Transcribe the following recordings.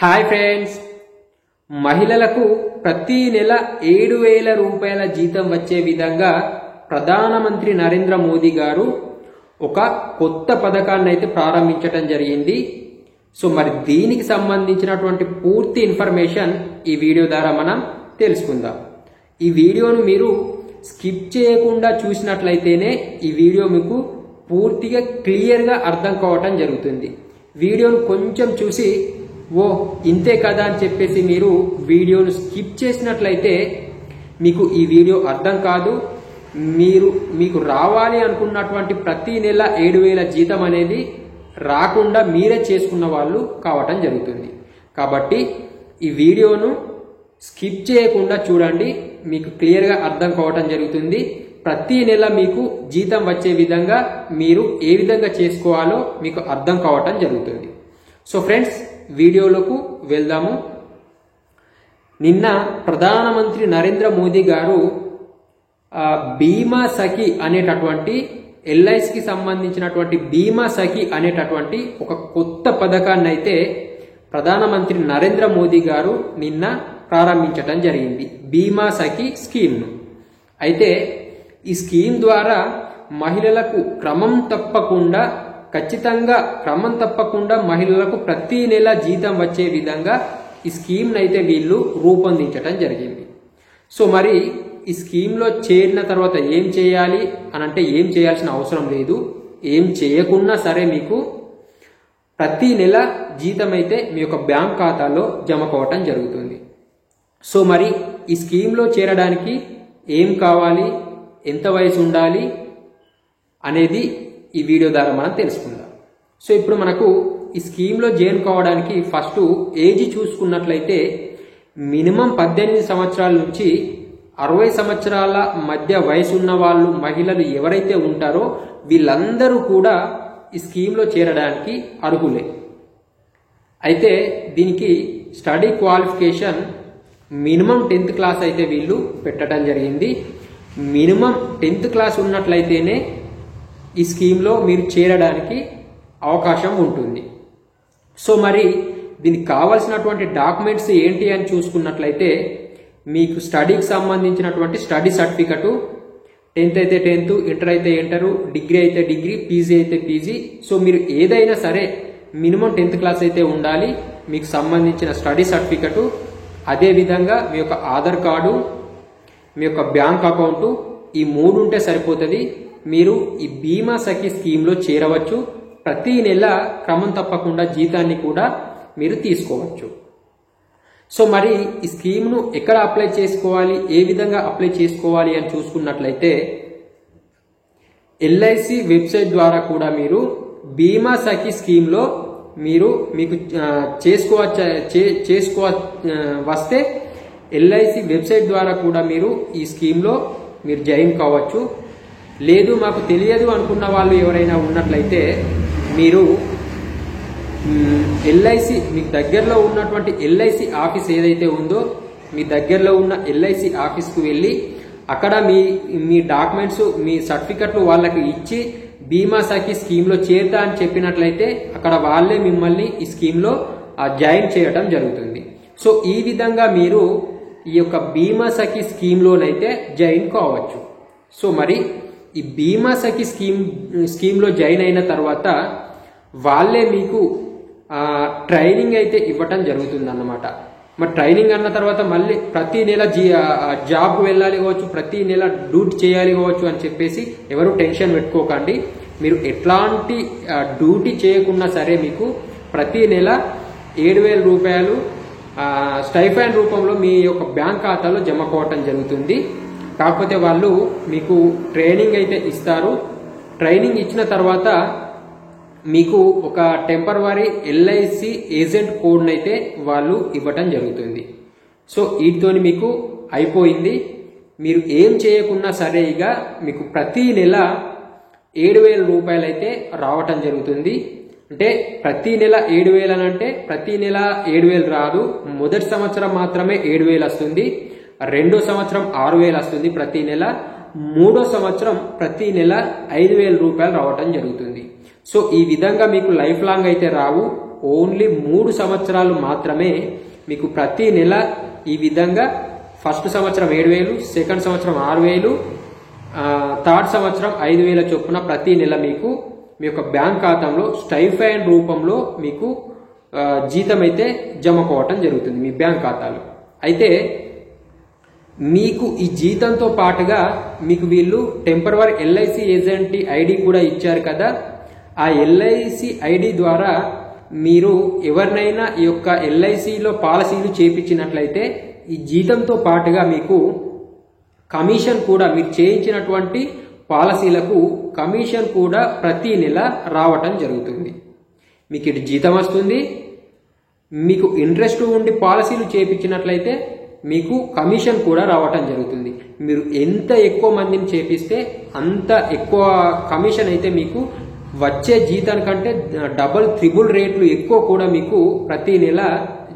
Hi friends, మహిళలకు ప్రతి నెల 7,000 రూపాయల జీతం వచ్చే విధంగా ప్రధానమంత్రి నరేంద్ర మోదీ గారు ఒక కొత్త పథకాన్ని అయితే ప్రారంభించడం జరిగింది. సో మరి దీనికి సంబంధించినటువంటి పూర్తి ఇన్ఫర్మేషన్ ఈ వీడియో ద్వారా మనం తెలుసుకుందాం. ఈ వీడియోను మీరు స్కిప్ చేయకుండా చూసినట్లయితేనే ఈ వీడియో మీకు పూర్తిగా క్లియర్గా అర్థం కావటం జరుగుతుంది. వీడియోను కొంచెం చూసి ఇంతే కదా అని చెప్పేసి మీరు వీడియోను స్కిప్ చేసినట్లయితే మీకు ఈ వీడియో అర్థం కాదు. మీకు రావాలి అనుకున్నటువంటి ప్రతి నెల 7,000 జీతం అనేది రాకుండా మీరే చేసుకున్న వాళ్ళు కావటం జరుగుతుంది. కాబట్టి ఈ వీడియోను స్కిప్ చేయకుండా చూడండి, మీకు క్లియర్గా అర్థం కావటం జరుగుతుంది. ప్రతి నెల మీకు జీతం వచ్చే విధంగా మీరు ఏ విధంగా చేసుకోవాలో మీకు అర్థం కావటం జరుగుతుంది. సో ఫ్రెండ్స్, వీడియోలకు వెళ్దాము. నిన్న ప్రధానమంత్రి నరేంద్ర మోదీ గారు బీమా సఖి అనేటటువంటి ఎల్ఐసికి సంబంధించినటువంటి బీమా సఖి అనేటటువంటి ఒక కొత్త పథకాన్ని అయితే ప్రధానమంత్రి నరేంద్ర మోదీ గారు నిన్న ప్రారంభించడం జరిగింది, బీమా సఖి స్కీమ్ను. అయితే ఈ స్కీమ్ ద్వారా మహిళలకు క్రమం తప్పకుండా మహిళలకు ప్రతి నెల జీతం వచ్చే విధంగా ఈ స్కీమ్ అయితే వీళ్ళు రూపొందించడం జరిగింది. సో మరి ఈ స్కీమ్లో చేరిన తర్వాత ఏం చేయాలి అని అంటే ఏం చేయాల్సిన అవసరం లేదు. ఏం చేయకున్నా సరే మీకు ప్రతి నెల జీతం అయితే మీ యొక్క బ్యాంక్ ఖాతాలో జమ కావటం జరుగుతుంది. సో మరి ఈ స్కీమ్లో చేరడానికి ఏం కావాలి, ఎంత వయసు ఉండాలి అనేది ఈ వీడియో ద్వారా మనం తెలుసుకుందాం. సో ఇప్పుడు మనకు ఈ స్కీమ్లో జాయిన్ కావడానికి ఫస్ట్ ఏజ్ చూసుకున్నట్లయితే మినిమం 18 సంవత్సరాల నుంచి 60 సంవత్సరాల మధ్య వయసు ఉన్న వాళ్ళు మహిళలు ఎవరైతే ఉంటారో వీళ్ళందరూ కూడా ఈ స్కీమ్లో చేరడానికి అర్హులే. అయితే దీనికి study qualification minimum 10th class అయితే వీళ్ళు పెట్టడం జరిగింది. మినిమం 10th క్లాస్ ఉన్నట్లయితేనే ఈ స్కీమ్లో మీరు చేరడానికి అవకాశం ఉంటుంది. సో మరి దీనికి కావాల్సినటువంటి డాక్యుమెంట్స్ ఏంటి అని చూసుకున్నట్లయితే మీకు స్టడీకి సంబంధించినటువంటి స్టడీ సర్టిఫికెటు, 10th అయితే 10th, ఇంటర్ అయితే ఇంటరు, డిగ్రీ అయితే డిగ్రీ, పీజీ అయితే పీజీ. సో మీరు ఏదైనా సరే మినిమం 10th క్లాస్ అయితే ఉండాలి. మీకు సంబంధించిన స్టడీ సర్టిఫికెటు, అదేవిధంగా మీ యొక్క ఆధార్ కార్డు, మీ యొక్క బ్యాంక్ అకౌంటు, ఈ 3 ఉంటే సరిపోతుంది. మీరు ఈ బీమా సఖి స్కీమ్లో చేరవచ్చు. ప్రతి నెల క్రమం తప్పకుండా జీతాన్ని కూడా మీరు తీసుకోవచ్చు. సో మరి ఈ స్కీమ్ను ఎక్కడ అప్లై చేసుకోవాలి, ఏ విధంగా అప్లై చేసుకోవాలి అని చూసుకున్నట్లయితే ఎల్ఐసి వెబ్సైట్ ద్వారా కూడా మీరు బీమా సఖి స్కీమ్లో మీకు వస్తే ఎల్ఐసి వెబ్సైట్ ద్వారా కూడా మీరు ఈ స్కీమ్లో మీరు జాయిన్ కావచ్చు. లేదు మాకు తెలియదు అనుకున్న వాళ్ళు ఎవరైనా ఉన్నట్లయితే మీరు ఎల్ఐసి మీకు దగ్గరలో ఉన్నటువంటి ఎల్ఐసి ఆఫీస్ ఏదైతే ఉందో మీ దగ్గరలో ఉన్న ఎల్ఐసి ఆఫీస్కు వెళ్ళి అక్కడ మీ డాక్యుమెంట్స్, మీ సర్టిఫికెట్లు వాళ్ళకి ఇచ్చి బీమా సఖి స్కీమ్లో చేరుతా అని చెప్పినట్లయితే అక్కడ వాళ్ళే మిమ్మల్ని ఈ స్కీమ్లో జాయిన్ చేయడం జరుగుతుంది. సో ఈ విధంగా మీరు ఈ యొక్క బీమా సఖి స్కీమ్లోనైతే జాయిన్ కావచ్చు. సో మరి ఈ బీమా సఖి స్కీమ్లో జాయిన్ అయిన తర్వాత వాళ్ళే మీకు ట్రైనింగ్ అయితే ఇవ్వటం జరుగుతుంది అన్నమాట. మరి ట్రైనింగ్ అన్న తర్వాత మళ్ళీ ప్రతి నెల జాబ్కు వెళ్ళాలి కావచ్చు, ప్రతి నెల డ్యూటీ చేయాలి కావచ్చు అని చెప్పేసి ఎవరు టెన్షన్ పెట్టుకోకండి. మీరు ఎట్లాంటి డ్యూటీ చేయకున్నా సరే మీకు ప్రతి నెల 7,000 రూపాయలు స్టైఫండ్ రూపంలో మీ యొక్క బ్యాంక్ ఖాతాలో జమ కావటం జరుగుతుంది. కాకపోతే వాళ్ళు మీకు ట్రైనింగ్ అయితే ఇస్తారు. ట్రైనింగ్ ఇచ్చిన తర్వాత మీకు ఒక టెంపరవరీ ఎల్ఐసి ఏజెంట్ కోడ్ని అయితే వాళ్ళు ఇవ్వటం జరుగుతుంది. సో వీటితోని మీకు అయిపోయింది. మీరు ఏం చేయకున్నా సరే ఇక మీకు ప్రతి నెల 7,000 రూపాయలు అయితే రావటం జరుగుతుంది. అంటే ప్రతి నెల 7,000 అని అంటే ప్రతి నెల 7,000 రాదు. మొదటి సంవత్సరం మాత్రమే 7,000 వస్తుంది, రెండో సంవత్సరం 6,000 వస్తుంది ప్రతి నెల, మూడో సంవత్సరం ప్రతి నెల 5,000 రూపాయలు రావటం జరుగుతుంది. సో ఈ విధంగా మీకు లైఫ్ లాంగ్ అయితే రావు. ఓన్లీ 3 సంవత్సరాలు మాత్రమే మీకు ప్రతి నెల ఈ విధంగా ఫస్ట్ సంవత్సరం 7,000, సెకండ్ సంవత్సరం 6,000, థర్డ్ సంవత్సరం 5,000 చొప్పున ప్రతి నెల మీకు మీ యొక్క బ్యాంక్ ఖాతాలో స్టైఫండ్ రూపంలో మీకు జీతం అయితే జమ కావటం జరుగుతుంది మీ బ్యాంక్ ఖాతాలో. అయితే మీకు ఈ జీతంతో పాటుగా మీకు వీళ్ళు టెంపరవరీ ఎల్ఐసి ఏజెంట్ ఐడి కూడా ఇచ్చారు కదా. ఆ ఎల్ఐసి ఐడి ద్వారా మీరు ఎవరినైనా ఈ యొక్క ఎల్ఐసిలో పాలసీలు చేయించినట్లయితే ఈ జీతంతో పాటుగా మీకు కమిషన్ కూడా, మీరు చేయించినటువంటి పాలసీలకు కమిషన్ కూడా ప్రతి నెల రావటం జరుగుతుంది. మీకు ఇటు జీతం వస్తుంది, మీకు ఇంట్రెస్ట్ ఉండి పాలసీలు చేయించినట్లయితే మీకు కమిషన్ కూడా రావటం జరుగుతుంది. మీరు ఎంత ఎక్కువ మందిని చేపిస్తే అంత ఎక్కువ కమిషన్ అయితే మీకు వచ్చే జీతానికంటే డబల్ త్రిబుల్ రేట్లు ఎక్కువ కూడా మీకు ప్రతి నెల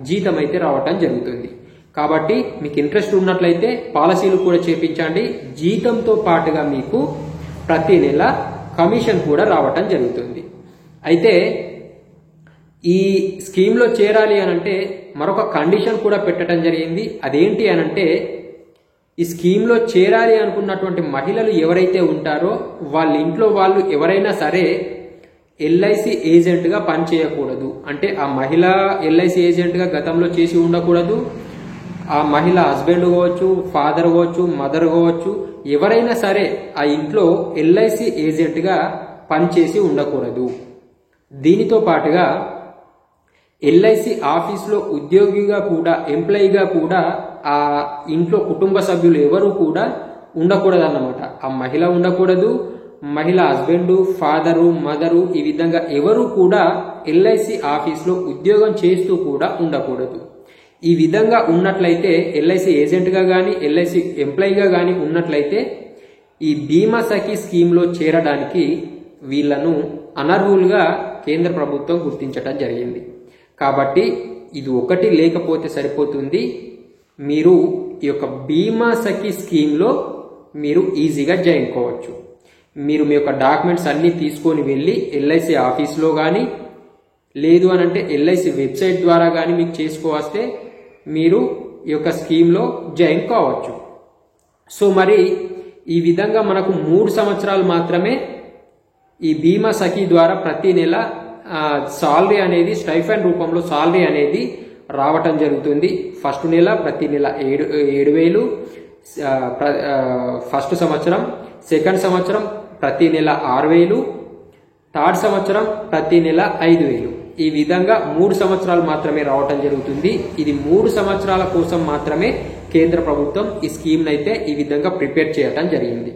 జీతం అయితే రావటం జరుగుతుంది. కాబట్టి మీకు ఇంట్రెస్ట్ ఉన్నట్లయితే పాలసీలు కూడా చేపించండి. జీతంతో పాటుగా మీకు ప్రతి నెల కమిషన్ కూడా రావటం జరుగుతుంది. అయితే ఈ స్కీమ్లో చేరాలి అనంటే మరొక కండిషన్ కూడా పెట్టడం జరిగింది. అదేంటి అనంటే ఈ స్కీమ్లో చేరాలి అనుకున్నటువంటి మహిళలు ఎవరైతే ఉంటారో వాళ్ళ ఇంట్లో వాళ్ళు ఎవరైనా సరే ఎల్ఐసి ఏజెంట్గా పనిచేయకూడదు. అంటే ఆ మహిళ ఎల్ఐసి ఏజెంట్గా గతంలో చేసి ఉండకూడదు. ఆ మహిళ హస్బెండ్ కావచ్చు, ఫాదర్ కావచ్చు, మదర్ కావచ్చు, ఎవరైనా సరే ఆ ఇంట్లో ఎల్ఐసి ఏజెంట్గా పనిచేసి ఉండకూడదు. దీనితో పాటుగా ఎల్ఐసి ఆఫీస్లో ఉద్యోగిగా కూడా, ఎంప్లాయీగా కూడా ఆ ఇంట్లో కుటుంబ సభ్యులు ఎవరు కూడా ఉండకూడదు అన్నమాట. ఆ మహిళ ఉండకూడదు, మహిళ హస్బెండ్, ఫాదరు, మదరు, ఈ విధంగా ఎవరు కూడా ఎల్ఐసి ఆఫీస్లో ఉద్యోగం చేస్తూ కూడా ఉండకూడదు. ఈ విధంగా ఉన్నట్లయితే ఎల్ఐసి ఏజెంట్గా కానీ ఎల్ఐసి ఎంప్లాయీగా కానీ ఉన్నట్లయితే ఈ బీమా సఖీ స్కీమ్లో చేరడానికి వీళ్లను అనర్హులుగా కేంద్ర ప్రభుత్వం గుర్తించడం జరిగింది. కాబట్టి ఇది ఒకటి లేకపోతే సరిపోతుంది. మీరు ఈ యొక్క బీమా సఖీ స్కీమ్లో మీరు ఈజీగా జాయిన్ కావచ్చు. మీరు మీ యొక్క డాక్యుమెంట్స్ అన్నీ తీసుకొని వెళ్ళి ఎల్ఐసి ఆఫీస్లో కానీ లేదు అనంటే ఎల్ఐసి వెబ్సైట్ ద్వారా కానీ మీకు చేసుకోవస్తే మీరు ఈ యొక్క స్కీమ్లో జాయిన్ కావచ్చు. సో మరి ఈ విధంగా మనకు 3 సంవత్సరాలు మాత్రమే ఈ బీమా సఖీ ద్వారా ప్రతి నెల సాలరీ అనేది స్టైఫండ్ రూపంలో సాలరీ అనేది రావటం జరుగుతుంది. ఫస్ట్ నెల ప్రతి నెల 7,000, ఫస్ట్ సంవత్సరం, సెకండ్ సంవత్సరం ప్రతి నెల 6,000, థర్డ్ సంవత్సరం ప్రతి నెల 5,000. ఈ విధంగా 3 సంవత్సరాలు మాత్రమే రావటం జరుగుతుంది. ఇది 3 సంవత్సరాల కోసం మాత్రమే కేంద్ర ప్రభుత్వం ఈ స్కీమ్ అయితే ఈ విధంగా ప్రిపేర్ చేయటం జరిగింది.